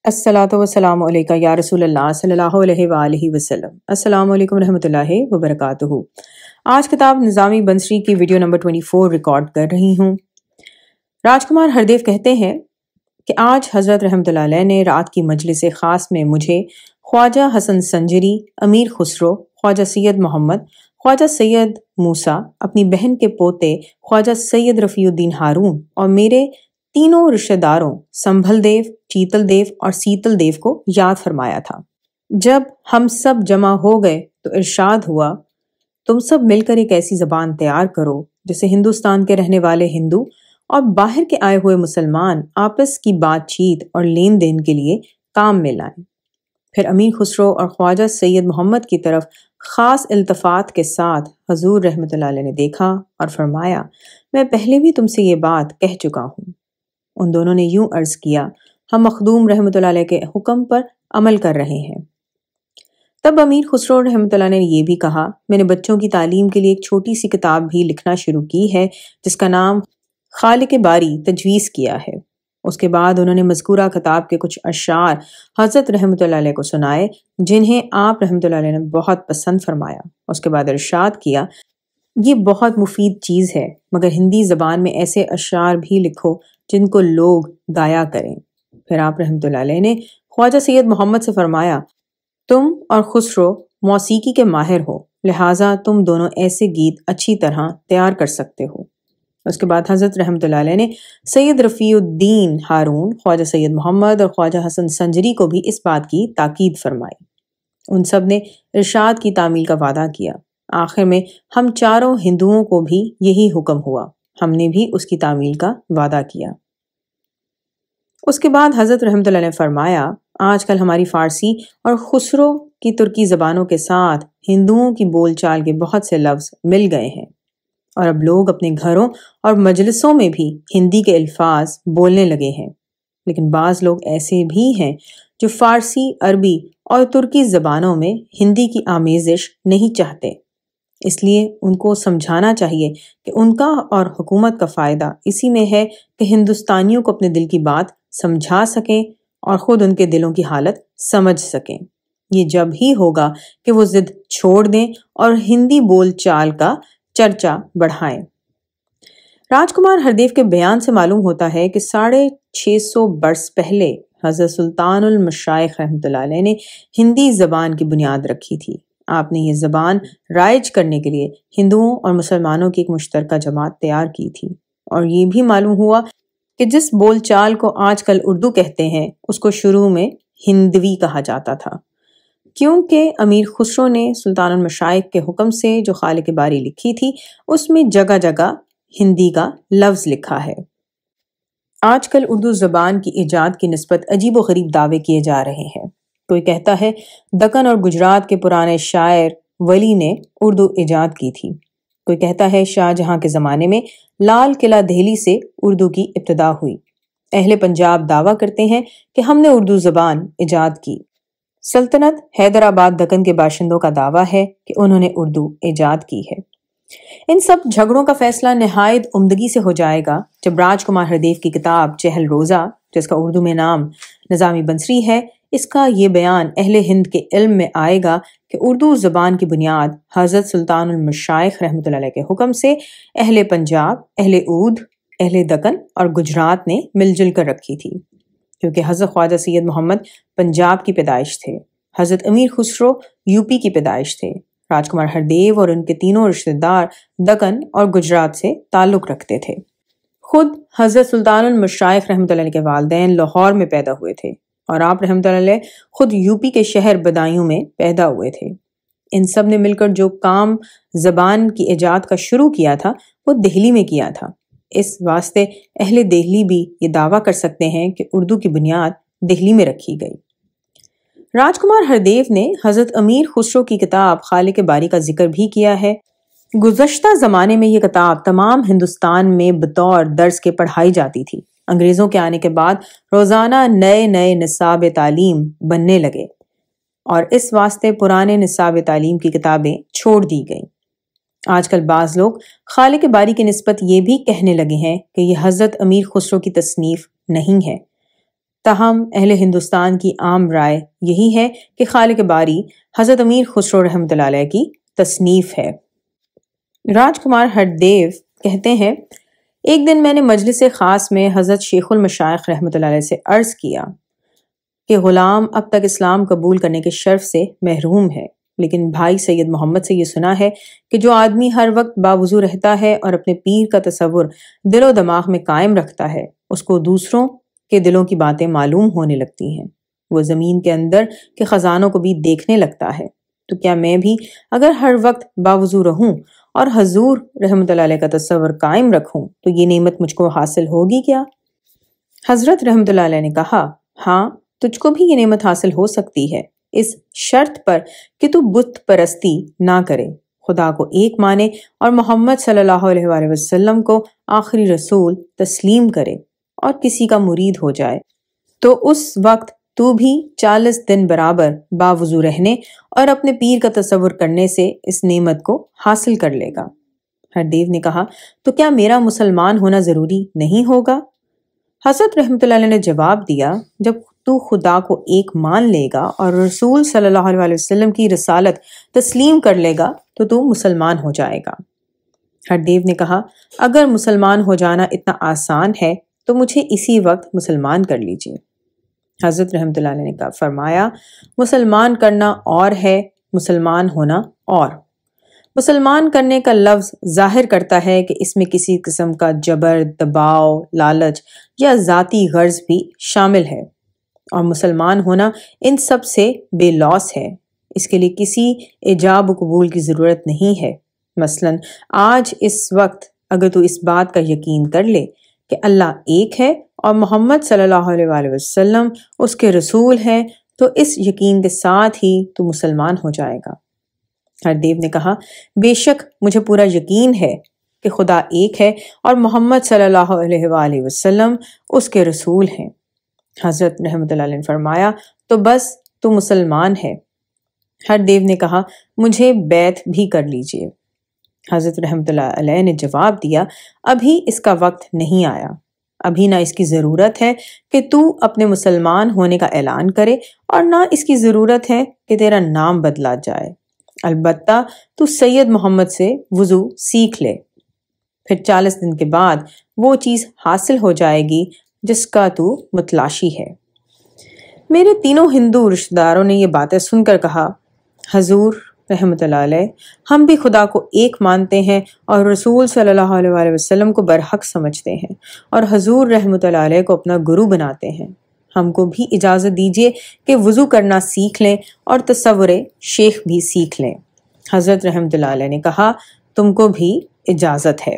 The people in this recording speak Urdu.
الصلاۃ والسلام علیکہ یا رسول اللہ صلی اللہ علیہ وآلہ وسلم۔ السلام علیکم ورحمۃ اللہ وبرکاتہ۔ آج کتاب نظامی بنسری کی ویڈیو نمبر 24 ریکارڈ کر رہی ہوں۔ راج کمار ہردیو کہتے ہیں کہ آج حضرت رحمۃ اللہ علیہ نے رات کی مجلس خاص میں مجھے خواجہ حسن سنجری، امیر خسرو، خواجہ سید محمد، خواجہ سید موسیٰ، اپنی بہن کے پوتے خواجہ سید رفیع الدین ہارون اور میرے تینوں رشتہ داروں سنبھل دیو، چیتل دیو اور سیتل دیو کو یاد فرمایا تھا۔ جب ہم سب جمع ہو گئے تو ارشاد ہوا، تم سب مل کر ایک ایسی زبان تیار کرو جسے ہندوستان کے رہنے والے ہندو اور باہر کے آئے ہوئے مسلمان آپس کی بات چیت اور لین دین کے لیے کام میں لائیں۔ پھر امیر خسرو اور خواجہ سید محمد کی طرف خاص التفات کے ساتھ حضور رحمۃ اللہ علیہ نے دیکھا اور فرمایا، میں پہلے بھی تم سے یہ بات کہہ چکا ہوں۔ ان دونوں نے یوں عرض کیا، ہم مخدوم رحمۃ اللہ علیہ کے حکم پر عمل کر رہے ہیں۔ تب امیر خسرو رحمۃ اللہ نے یہ بھی کہا، میں نے بچوں کی تعلیم کے لیے ایک چھوٹی سی کتاب بھی لکھنا شروع کی ہے جس کا نام خالق باری تجویز کیا ہے۔ اس کے بعد انہوں نے مذکورہ کتاب کے کچھ اشعار حضرت رحمۃ اللہ علیہ کو سنائے جنہیں آپ رحمۃ اللہ علیہ نے بہت پسند فرمایا۔ اس کے بعد ارشاد کیا، یہ بہت مفید چیز ہے، مگر ہندی زبان میں ایسے اشعار بھی لکھو جن کو لوگ گایا کریں۔ پھر آپ رحمۃ اللہ علیہ نے خواجہ سید محمد سے فرمایا، تم اور خسرو موسیقی کے ماہر ہو، لہٰذا تم دونوں ایسے گیت اچھی طرح تیار کر سکتے ہو۔ اس کے بعد حضرت رحمۃ اللہ علیہ نے سید رفیع الدین ہارون، خواجہ سید محمد اور خواجہ حسن سنجری کو بھی اس بات کی تاکید فرمائی۔ ان سب نے ارشاد کی تعمیل کا وعدہ کیا۔ آخر میں ہم چاروں ہندوؤں کو بھی یہی حکم ہوا، ہم نے بھی اس کی تعمیل کا وعدہ کیا۔ اس کے بعد حضرت رحمۃ اللہ نے فرمایا، آج کل ہماری فارسی اور خسرو کی ترکی زبانوں کے ساتھ ہندوؤں کی بول چال کے بہت سے لفظ مل گئے ہیں، اور اب لوگ اپنے گھروں اور مجلسوں میں بھی ہندی کے الفاظ بولنے لگے ہیں، لیکن بعض لوگ ایسے بھی ہیں جو فارسی، عربی اور ترکی زبانوں میں ہندی کی آمیزش نہیں چاہتے۔ اس لیے ان کو سمجھانا چاہیے کہ ان کا اور حکومت کا فائدہ اسی میں ہے کہ ہندوستانیوں کو اپنے دل کی بات سمجھا سکیں اور خود ان کے دلوں کی حالت سمجھ سکیں۔ یہ جب ہی ہوگا کہ وہ ضد چھوڑ دیں اور ہندی بول چال کا چرچا بڑھائیں۔ راج کمار ہردیو کے بیان سے معلوم ہوتا ہے کہ 650 برس پہلے حضرت سلطان المشائخ رحمۃ اللہ علیہ نے ہندی زبان کی بنیاد رکھی تھی۔ آپ نے یہ زبان رائج کرنے کے لیے ہندوؤں اور مسلمانوں کی ایک مشترکہ جماعت تیار کی تھی، اور یہ بھی معلوم ہوا کہ جس بول چال کو آج کل اردو کہتے ہیں اس کو شروع میں ہندوی کہا جاتا تھا، کیونکہ امیر خسرو نے سلطان المشائخ کے حکم سے جو خالق باری لکھی تھی اس میں جگہ جگہ ہندی کا لفظ لکھا ہے۔ آج کل اردو زبان کی ایجاد کی نسبت عجیب و غریب دعوے کیے جا رہے ہیں۔ کوئی کہتا ہے دکن اور گجرات کے پرانے شاعر ولی نے اردو ایجاد کی تھی، کوئی کہتا ہے شاہ جہاں کے زمانے میں لال قلعہ دہلی سے اردو کی ابتدا ہوئی۔ اہل پنجاب دعویٰ کرتے ہیں کہ ہم نے اردو زبان ایجاد کی۔ سلطنت حیدرآباد دکن کے باشندوں کا دعویٰ ہے کہ انہوں نے اردو ایجاد کی ہے۔ ان سب جھگڑوں کا فیصلہ نہایت عمدگی سے ہو جائے گا جب راج کمار ہردیو کی کتاب چہل روزہ، جس کا اردو میں نام نظامی بنسری ہے، اس کا یہ بیان اہل ہند کے علم میں آئے گا کہ اردو زبان کی بنیاد حضرت سلطان المشائخ رحمۃ اللہ علیہ کے حکم سے اہل پنجاب، اہل اودھ، اہل دکن اور گجرات نے مل جل کر رکھی تھی، کیونکہ حضرت خواجہ سید محمد پنجاب کی پیدائش تھے، حضرت امیر خسرو یوپی کی پیدائش تھے، راج کمار ہردیو اور ان کے تینوں رشتہ دار دکن اور گجرات سے تعلق رکھتے تھے۔ خود حضرت سلطان المشائخ رحمۃ اللہ علیہ کے والدین لاہور میں پیدا ہوئے تھے، اور آپ رحمۃ اللہ علیہ خود یوپی کے شہر بدایوں میں پیدا ہوئے تھے۔ ان سب نے مل کر جو کام زبان کی ایجاد کا شروع کیا تھا وہ دہلی میں کیا تھا۔ اس واسطے اہل دہلی بھی یہ دعویٰ کر سکتے ہیں کہ اردو کی بنیاد دہلی میں رکھی گئی۔ راج کمار ہردیو نے حضرت امیر خسرو کی کتاب خالق باری کا ذکر بھی کیا ہے۔ گزشتہ زمانے میں یہ کتاب تمام ہندوستان میں بطور درس کے پڑھائی جاتی تھی۔ انگریزوں کے آنے کے بعد روزانہ نئے نئے نصاب تعلیم بننے لگے، اور اس واسطے پرانے نصاب تعلیم کی کتابیں چھوڑ دی گئیں۔ آج کل بعض لوگ خالق باری کی نسبت یہ بھی کہنے لگے ہیں کہ یہ حضرت امیر خسرو کی تصنیف نہیں ہے، تاہم اہل ہندوستان کی عام رائے یہی ہے کہ خالق باری حضرت امیر خسرو رحمۃ اللہ علیہ کی تصنیف ہے۔ راج کمار ہردیو کہتے ہیں، ایک دن میں نے مجلس خاص میں حضرت شیخ المشائخ رحمۃ اللہ علیہ سے عرض کیا کہ غلام اب تک اسلام قبول کرنے کے شرف سے محروم ہے، لیکن بھائی سید محمد سے یہ سنا ہے کہ جو آدمی ہر وقت باوضو رہتا ہے اور اپنے پیر کا تصور دل و دماغ میں قائم رکھتا ہے، اس کو دوسروں کے دلوں کی باتیں معلوم ہونے لگتی ہیں، وہ زمین کے اندر کے خزانوں کو بھی دیکھنے لگتا ہے۔ تو کیا میں بھی اگر ہر وقت باوضو رہوں اور حضور رحمۃ اللہ علیہ کا تصور قائم رکھوں تو یہ نعمت مجھ کو حاصل ہوگی کیا؟ حضرت رحمۃ اللہ علیہ نے کہا، ہاں تجھ کو بھی یہ نعمت حاصل ہو سکتی ہے، اس شرط پر کہ تو بت پرستی نہ کرے، خدا کو ایک مانے اور محمد صلی اللہ علیہ وآلہ وسلم کو آخری رسول تسلیم کرے اور کسی کا مرید ہو جائے، تو اس وقت تو بھی 40 دن برابر باوضو رہنے اور اپنے پیر کا تصور کرنے سے اس نعمت کو حاصل کر لے گا۔ ہردیو نے کہا، تو کیا میرا مسلمان ہونا ضروری نہیں ہوگا؟ حضرت رحمۃ اللہ علیہ نے جواب دیا، جب تو خدا کو ایک مان لے گا اور رسول صلی اللہ علیہ وسلم کی رسالت تسلیم کر لے گا تو تو مسلمان ہو جائے گا۔ ہردیو نے کہا، اگر مسلمان ہو جانا اتنا آسان ہے تو مجھے اسی وقت مسلمان کر لیجئے۔ حضرت رحمۃ اللہ علیہ نے فرمایا، مسلمان کرنا اور ہے، مسلمان ہونا اور۔ مسلمان کرنے کا لفظ ظاہر کرتا ہے کہ اس میں کسی قسم کا جبر، دباؤ، لالچ یا ذاتی غرض بھی شامل ہے، اور مسلمان ہونا ان سب سے بے لوث ہے، اس کے لیے کسی ایجاب و قبول کی ضرورت نہیں ہے۔ مثلا آج اس وقت اگر تو اس بات کا یقین کر لے کہ اللہ ایک ہے اور محمد صلی اللہ علیہ وآلہ وسلم اس کے رسول ہیں، تو اس یقین کے ساتھ ہی تو مسلمان ہو جائے گا۔ ہردیو نے کہا، بے شک مجھے پورا یقین ہے کہ خدا ایک ہے اور محمد صلی اللہ علیہ وآلہ وسلم اس کے رسول ہیں۔ حضرت رحمۃ اللہ علیہ نے فرمایا، تو بس تو مسلمان ہے۔ ہردیو نے کہا، مجھے بیعت بھی کر لیجئے۔ حضرت رحمۃ اللہ علیہ نے جواب دیا، ابھی اس کا وقت نہیں آیا، ابھی نہ اس کی ضرورت ہے کہ تو اپنے مسلمان ہونے کا اعلان کرے اور نہ اس کی ضرورت ہے کہ تیرا نام بدلا جائے، البتہ تو سید محمد سے وضو سیکھ لے، پھر 40 دن کے بعد وہ چیز حاصل ہو جائے گی جس کا تو متلاشی ہے۔ میرے تینوں ہندو رشتہ داروں نے یہ باتیں سن کر کہا، حضور رحمۃ اللہ علیہ، ہم بھی خدا کو ایک مانتے ہیں اور رسول صلی اللہ علیہ وآلہ وسلم کو برحق سمجھتے ہیں اور حضور رحمۃ اللہ علیہ کو اپنا گرو بناتے ہیں، ہم کو بھی اجازت دیجیے کہ وضو کرنا سیکھ لیں اور تصور شیخ بھی سیکھ لیں۔ حضرت رحمۃ اللہ علیہ نے کہا، تم کو بھی اجازت ہے۔